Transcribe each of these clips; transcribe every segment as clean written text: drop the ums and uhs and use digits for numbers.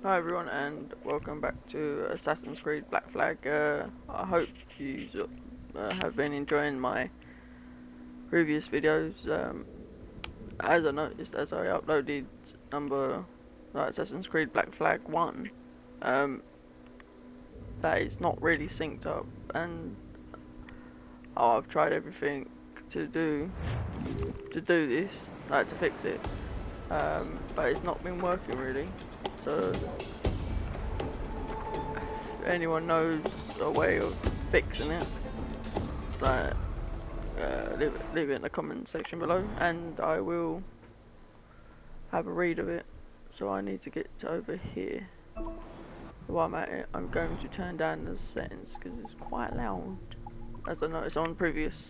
Hi everyone, and welcome back to Assassin's Creed Black Flag. I hope you have been enjoying my previous videos. As I noticed, as I uploaded Assassin's Creed Black Flag 1, um, that is not really synced up, and I've tried everything to do this, to fix it, but it's not been working really. So if anyone knows a way of fixing it, like leave it in the comment section below, and I will have a read of it. So I need to get over here. While I'm at it, I'm going to turn down the settings because it's quite loud, as I noticed on previous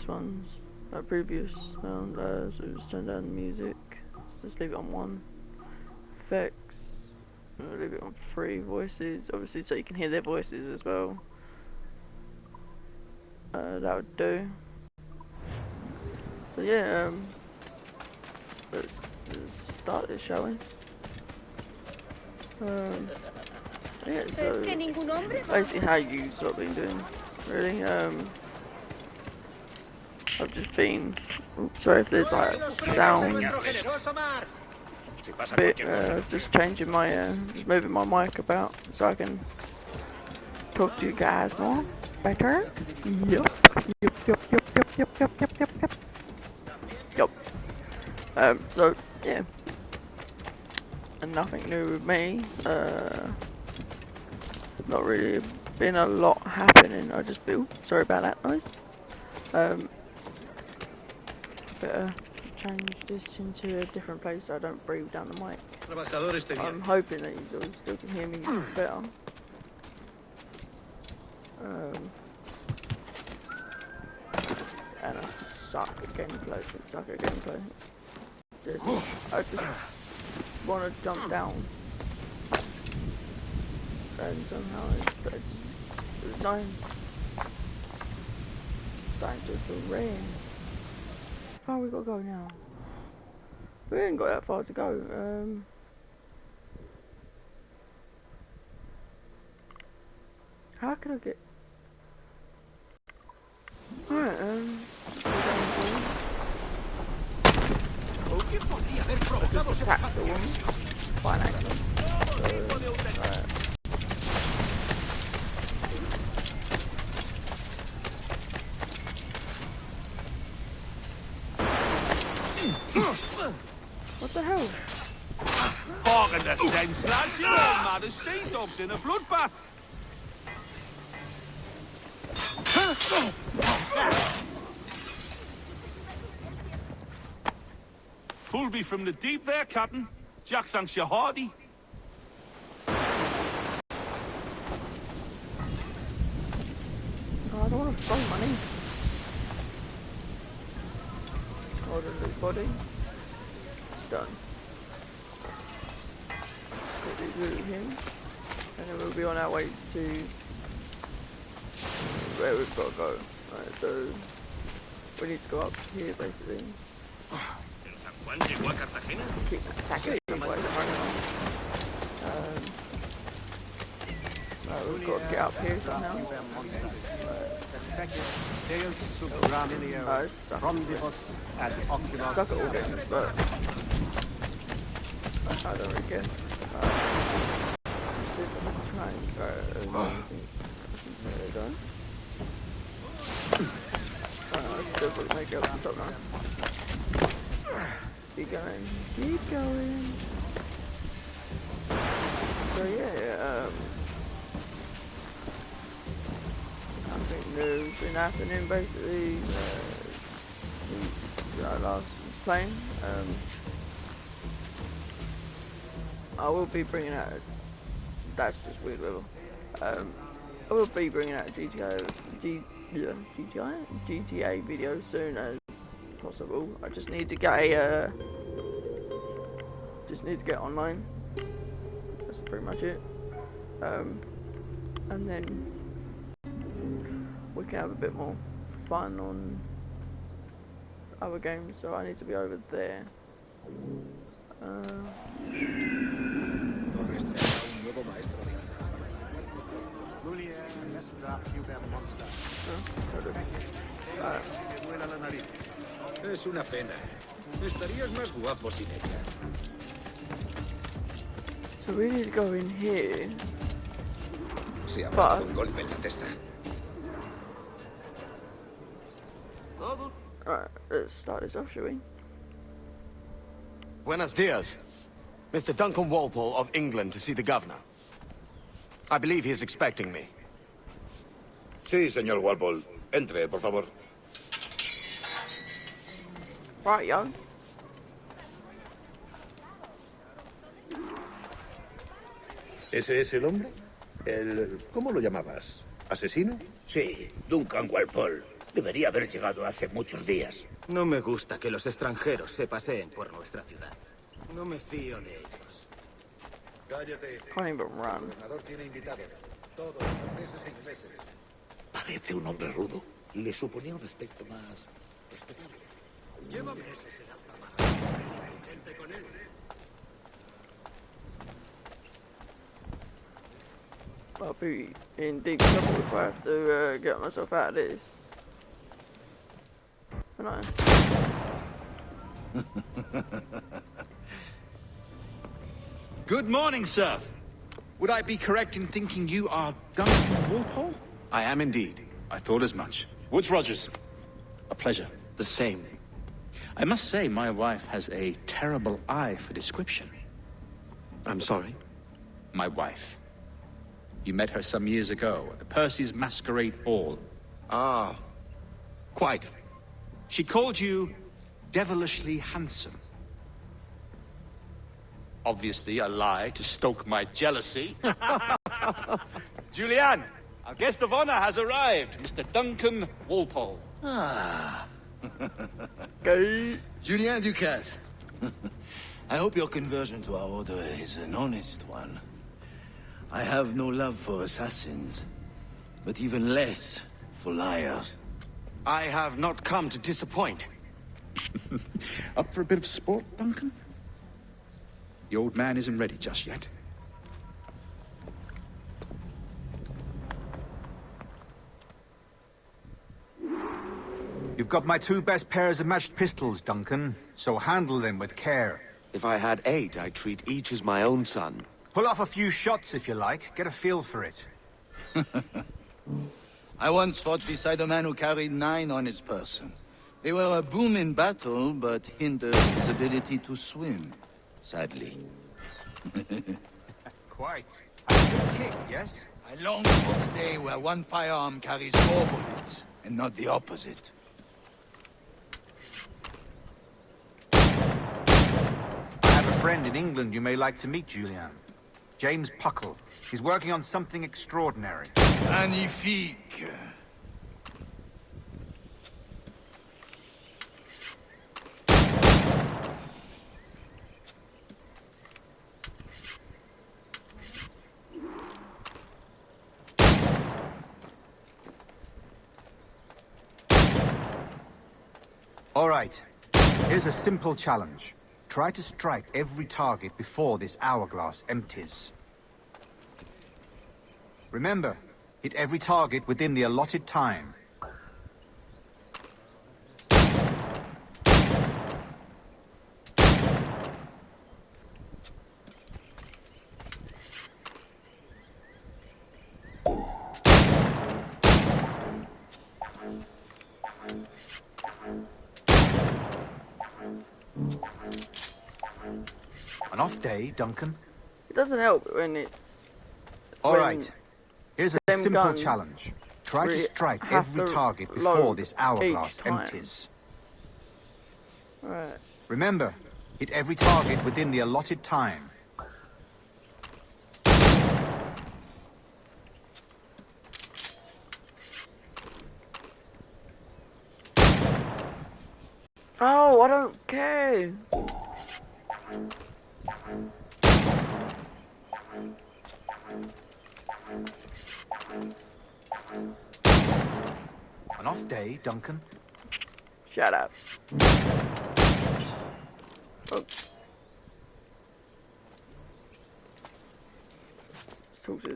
ones. So just turn down the music. Let's just leave it on 1. Effects. I'll leave it on 3. Voices, obviously, so you can hear their voices as well. That would do. So yeah, let's start this, shall we? Yeah, so basically how you sort of been doing, really. I've just been, sorry if there's like sound bit, just changing my, just moving my mic about so I can talk to you guys more better. Yup. So yeah, and nothing new with me. Not really been a lot happening. I just feel sorry about that noise. Better change this into a different place so I don't breathe down the mic. I'm hoping that you still can hear me better. And I suck at gameplay. I just want to jump down, and somehow it's nice. Starting to rain. How far we gotta go now? We ain't got that far to go. How can I get? Alright, attack the one. Fine, actually. What the hell? Talking the sense, lads, you're all mad as sea dogs in a bloodbath. Pulled me from the deep there, Captain. Jack thanks you hearty. Oh, I don't want to throw money. Order the body. It's done. Quickly loot him. And then we'll be on our way to where we've got to go. Right, so we need to go up here basically. Keep attacking somebody running on. Right, we've got to get up here somehow. Stuck at all games, but I don't really care. There we go. Let's definitely make up the top now. Keep going. So yeah, nothing new's been happening basically since I last was playing. I will be bringing out that's just weird level. I will be bringing out a GTA video soon as possible. I just need to get online. That's pretty much it. And then we can have a bit more fun on other games. So I need to be over there. Vuela la nariz. Es una pena. Estarías más guapo sin ella. So we need to go in here. Se ha dado un golpe en la testa. Alright, let's start this off, shall we? Buenos dias. Mr. Duncan Walpole of England to see the governor. I believe he is expecting me. Sí, señor Walpole. Entre, por favor. Right, yo. ¿Ese es el hombre? ¿Cómo lo llamabas? ¿Asesino? Sí, Duncan Walpole. Debería haber llegado hace muchos días. No me gusta que los extranjeros se paseen por nuestra ciudad. No me fío de ellos. Cállate. Can't even run. El gobernador tiene invitados. Todos franceses e ingleses. Parece un hombre rudo. Le suponía un aspecto más respetable. Llévame. I'll be in deep trouble if I have to get myself out of this. No. Good morning, sir. Would I be correct in thinking you are Duncan Walpole? I am indeed. I thought as much. Woods Rogers. A pleasure. The same. I must say, my wife has a terrible eye for description. I'm sorry? My wife. You met her some years ago at the Percy's Masquerade Ball. Ah, Quite. She called you devilishly handsome. Obviously a lie to stoke my jealousy. Julianne, our guest of honor has arrived, Mr. Duncan Walpole. Go. Julien Ducat. I hope your conversion to our order is an honest one. I have no love for assassins, but even less for liars. I have not come to disappoint. Up for a bit of sport, Duncan? The old man isn't ready just yet. You've got my 2 best pairs of matched pistols, Duncan, so handle them with care. If I had 8, I'd treat each as my own son. Pull off a few shots if you like, get a feel for it. I once fought beside a man who carried 9 on his person. They were a boon in battle, but hindered his ability to swim, sadly. Quite. A good kick, yes? I long for the day where one firearm carries 4 bullets, and not the opposite. I have a friend in England you may like to meet, Julian. James Puckle. He's working on something extraordinary. Magnifique. All right. Here's a simple challenge. Try to strike every target before this hourglass empties. Remember, hit every target within the allotted time. An off day, Duncan? It doesn't help when it's... All when right. Here's a them simple guns challenge. Try to really strike have every to target before load this hourglass each time. empties. Right. Remember, hit every target within the allotted time. Oh, I don't care. An off day, Duncan? Shut up. Oh.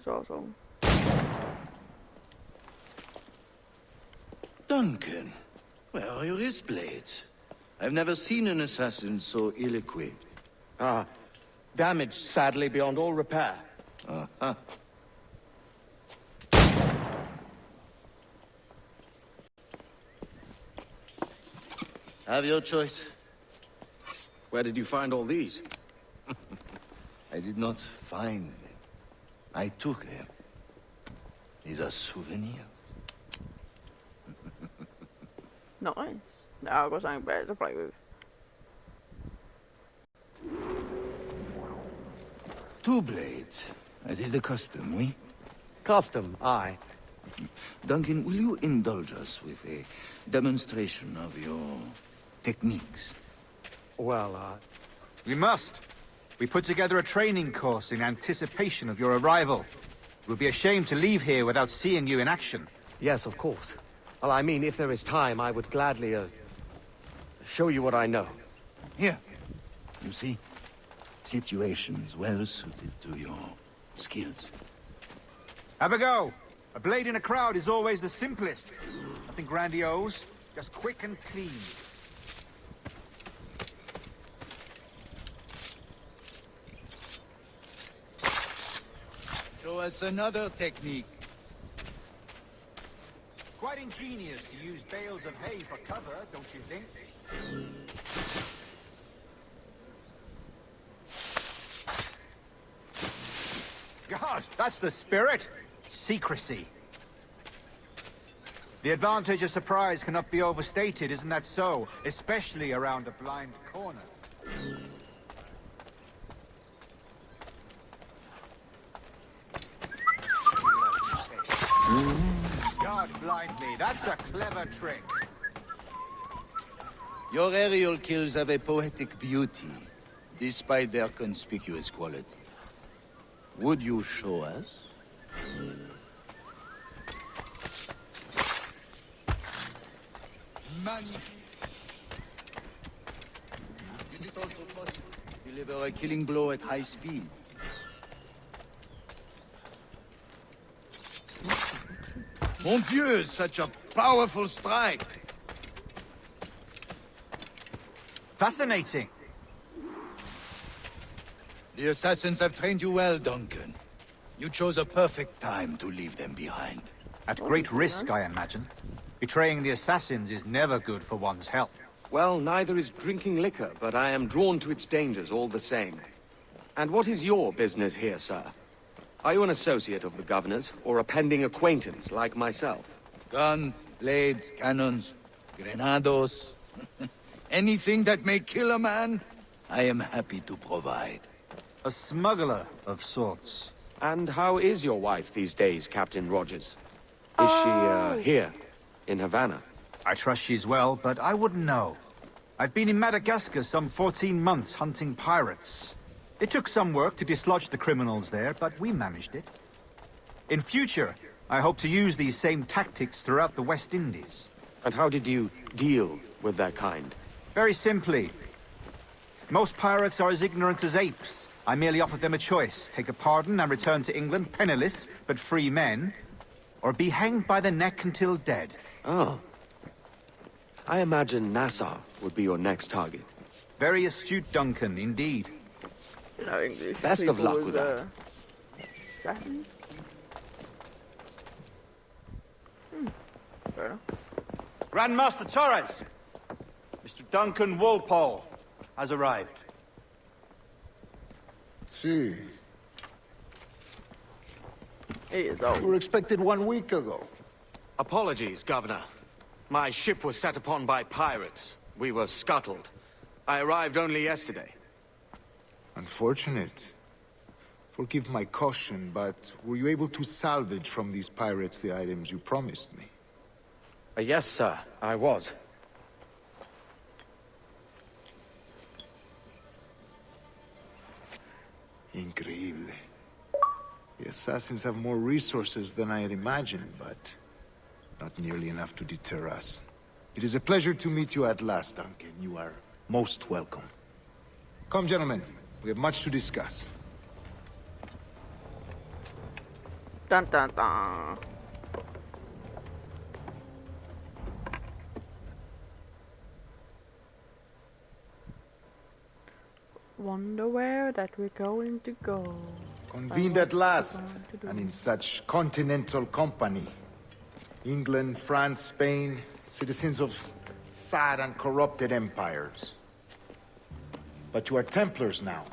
arsehole. Duncan, where are your wrist blades? I've never seen an assassin so ill-equipped. Ah, damaged sadly beyond all repair. Uh-huh. Have your choice. Where did you find all these? I did not find them. I took them. These are souvenirs. Nice. Now I've got something better to play with. 2 blades, as is the custom, oui? Custom, aye. Duncan, will you indulge us with a demonstration of your techniques? Well, We must. We put together a training course in anticipation of your arrival. It would be a shame to leave here without seeing you in action. yes, of course. Well, I mean, if there is time, I would gladly, show you what I know. Here. You see? Situations well suited to your skills. Have a go. A blade in a crowd is always the simplest. Nothing grandiose, just quick and clean. Show us another technique. Quite ingenious to use bales of hay for cover, don't you think? God, that's the spirit! Secrecy. The advantage of surprise cannot be overstated, isn't that so? Especially around a blind corner. God blind me, that's a clever trick. Your aerial kills have a poetic beauty, despite their conspicuous quality. Would you show us? Magnifique. Is it also possible to deliver a killing blow at high speed? Mon Dieu, such a powerful strike! Fascinating. The assassins have trained you well, Duncan. You chose a perfect time to leave them behind. At great risk, I imagine. Betraying the assassins is never good for one's health. Well, neither is drinking liquor, but I am drawn to its dangers all the same. And what is your business here, sir? Are you an associate of the governor's, or a pending acquaintance like myself? Guns, blades, cannons, grenados. Anything that may kill a man, I am happy to provide. A smuggler of sorts. And how is your wife these days, Captain Rogers? Is she, here, in Havana? I trust she's well, but I wouldn't know. I've been in Madagascar some 14 months hunting pirates. It took some work to dislodge the criminals there, but we managed it. In future, I hope to use these same tactics throughout the West Indies. And how did you deal with their kind? Very simply. Most pirates are as ignorant as apes. I merely offered them a choice. Take a pardon and return to England penniless, but free men. Or be hanged by the neck until dead. Oh. I imagine Nassau would be your next target. Very astute, Duncan, indeed. You know, English Best of people luck with that. Assassins? Fair enough. Grandmaster Torres! Mr. Duncan Walpole has arrived. See, He is we old. were expected 1 week ago. Apologies, Governor. My ship was set upon by pirates. We were scuttled. I arrived only yesterday. Unfortunate. Forgive my caution, but were you able to salvage from these pirates the items you promised me? Yes, sir, I was. Increíble. The assassins have more resources than I had imagined, but not nearly enough to deter us. It is a pleasure to meet you at last, Duncan. You are most welcome. Come, gentlemen. We have much to discuss. Dun dun dun. Wonder where that we're going to go. Convened at last, and in such continental company. England, France, Spain, citizens of sad and corrupted empires. But you are Templars now,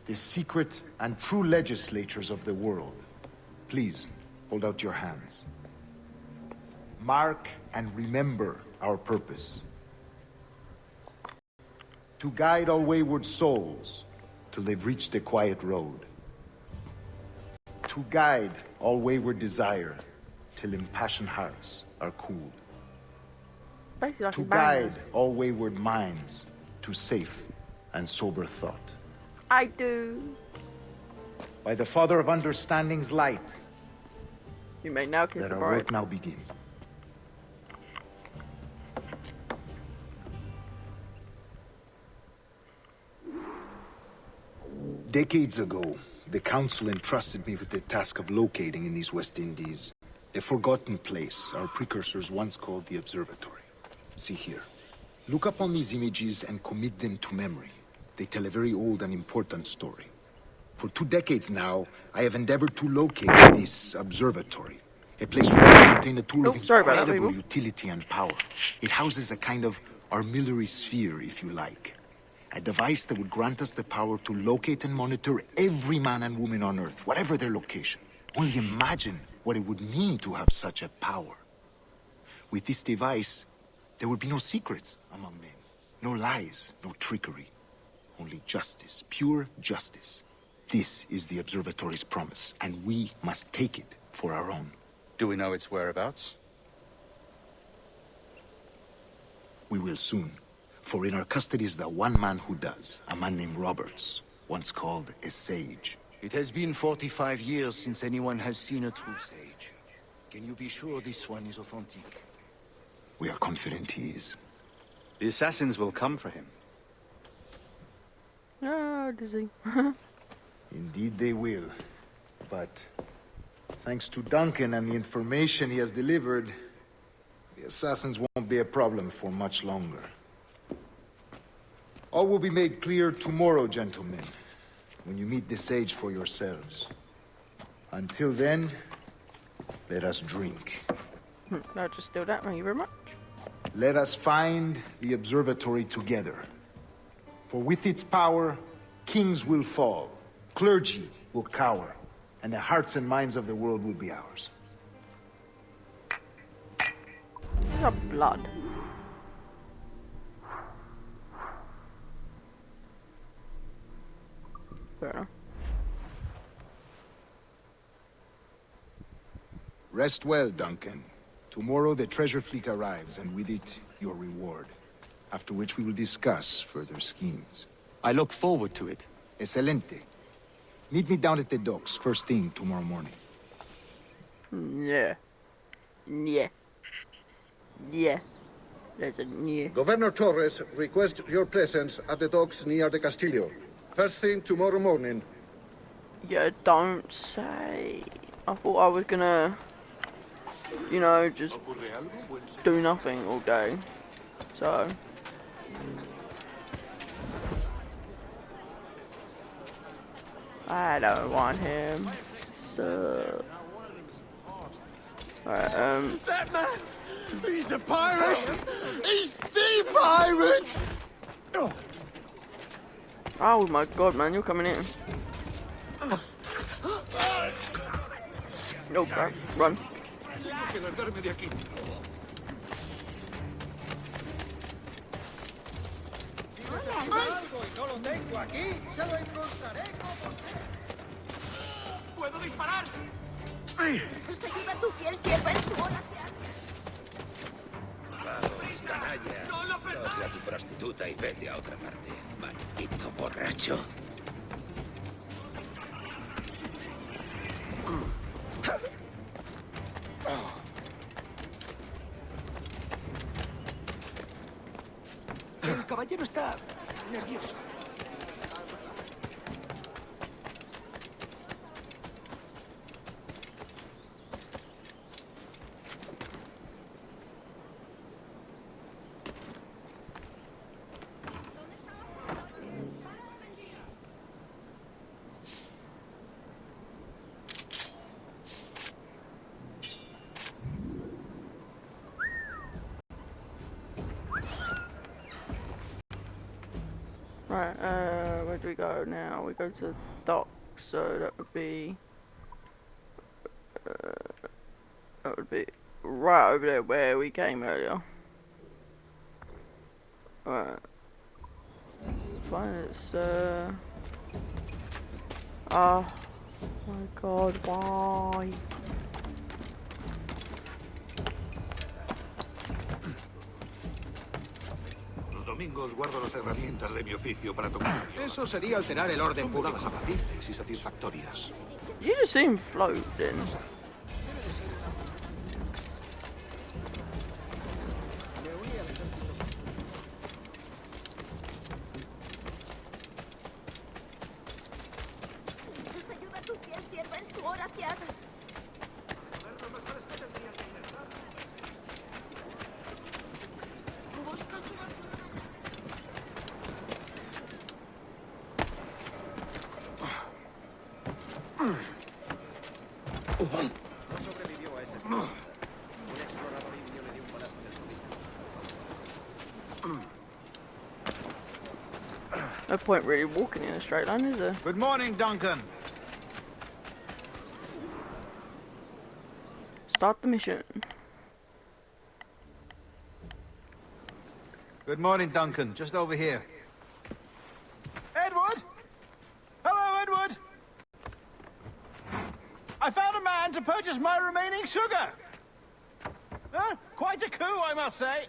the secret and true legislators of the world. Please, hold out your hands. Mark and remember our purpose. To guide all wayward souls till they've reached the quiet road. To guide all wayward desire till impassioned hearts are cooled. Basically like To a banger. guide all wayward minds to safe and sober thought. I do. By the Father of Understanding's light, You may now kiss let the our bride. work now begin. Decades ago, the Council entrusted me with the task of locating in these West Indies a forgotten place our precursors once called the Observatory. See here. Look upon these images and commit them to memory. They tell a very old and important story. For 2 decades now, I have endeavored to locate this observatory. A place where we contain a tool of sorry about that, incredible people. utility and power. It houses a kind of armillary sphere, if you like. A device that would grant us the power to locate and monitor every man and woman on Earth, whatever their location. Only imagine what it would mean to have such a power. With this device, there would be no secrets among men. No lies, no trickery. Only justice, pure justice. This is the observatory's promise, and we must take it for our own. Do we know its whereabouts? We will soon. For in our custody is the one man who does, a man named Roberts, once called a sage. It has been 45 years since anyone has seen a true sage. Can you be sure this one is authentic? We are confident he is. The assassins will come for him. Ah, dizzy. Indeed they will. But thanks to Duncan and the information he has delivered, the assassins won't be a problem for much longer. All will be made clear tomorrow, gentlemen, when you meet the sage for yourselves. Until then, let us drink. No, just do that. Thank you very much. Let us find the observatory together. For with its power, kings will fall, clergy will cower, and the hearts and minds of the world will be ours. There's a blood. Fair enough. Rest well, Duncan. Tomorrow the treasure fleet arrives, and with it, your reward. After which we will discuss further schemes. I look forward to it. Excelente. Meet me down at the docks first thing tomorrow morning. Yeah. Yeah. Yeah. There's a yeah. Governor Torres requests your presence at the docks near the Castillo. First thing tomorrow morning. Yeah, don't say. I thought I was gonna, you know, just do nothing all day. So. I don't want him. So. Alright, That man! He's a pirate! He's the pirate! Oh my god, man, you're coming in. No, bro, run. ¡Puedo disparar! Perseguid a tu fiel sierva en su hora. Vamos, canalla. Coge a tu prostituta y vete a otra parte. Maldito borracho. El caballero está nervioso. Right, where do we go now? We go to docks, so that would be right over there where we came earlier. Alright. Fine, it's oh my god, why? Los domingos guardo las herramientas de mi oficio para tomar. Eso sería alterar el orden público. Apacibles y satisfactorias. You just see him floating. Dios ayuda a tu fiel sierva en su hora aciaga. ¿Buscas una No point really walking in a straight line, is there? Good morning, Duncan. Start the mission. Good morning, Duncan. Just over here. Edward? Hello, Edward. I found a man to purchase my remaining sugar. Quite a coup, I must say.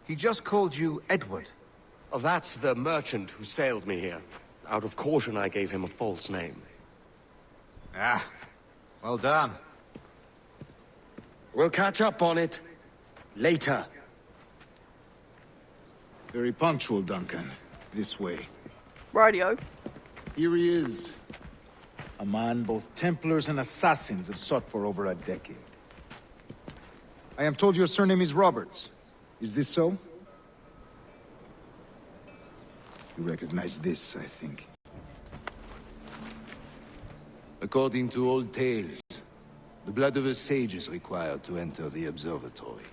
He just called you Edward. Oh, that's the merchant who sailed me here. Out of caution, I gave him a false name. Ah, well done. We'll catch up on it later. Very punctual, Duncan. This way. Radio. Here he is. A man both Templars and Assassins have sought for over a decade. I am told your surname is Roberts. Is this so? You recognize this, I think. According to old tales, the blood of a sage is required to enter the observatory.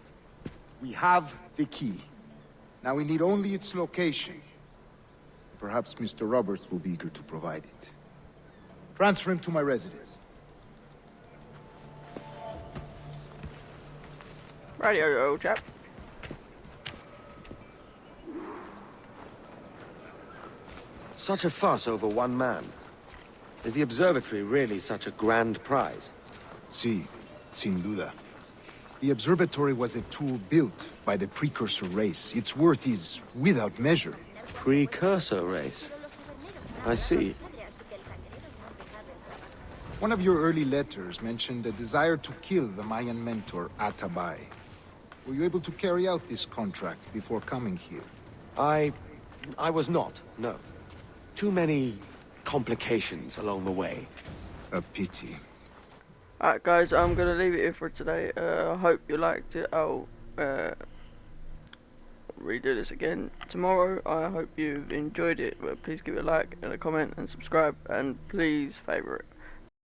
We have the key. Now we need only its location. Perhaps Mr. Roberts will be eager to provide it. Transfer him to my residence. Radio, old chap. Such a fuss over one man. Is the observatory really such a grand prize? Sí, sin duda. The observatory was a tool built by the precursor race. Its worth is without measure. Precursor race? I see. One of your early letters mentioned a desire to kill the Mayan mentor, Atabay. Were you able to carry out this contract before coming here? I was not, no. Too many complications along the way. A pity. Alright guys, I'm going to leave it here for today. I hope you liked it. I'll redo this again tomorrow. I hope you've enjoyed it. Please give it a like and a comment and subscribe, and please favourite it.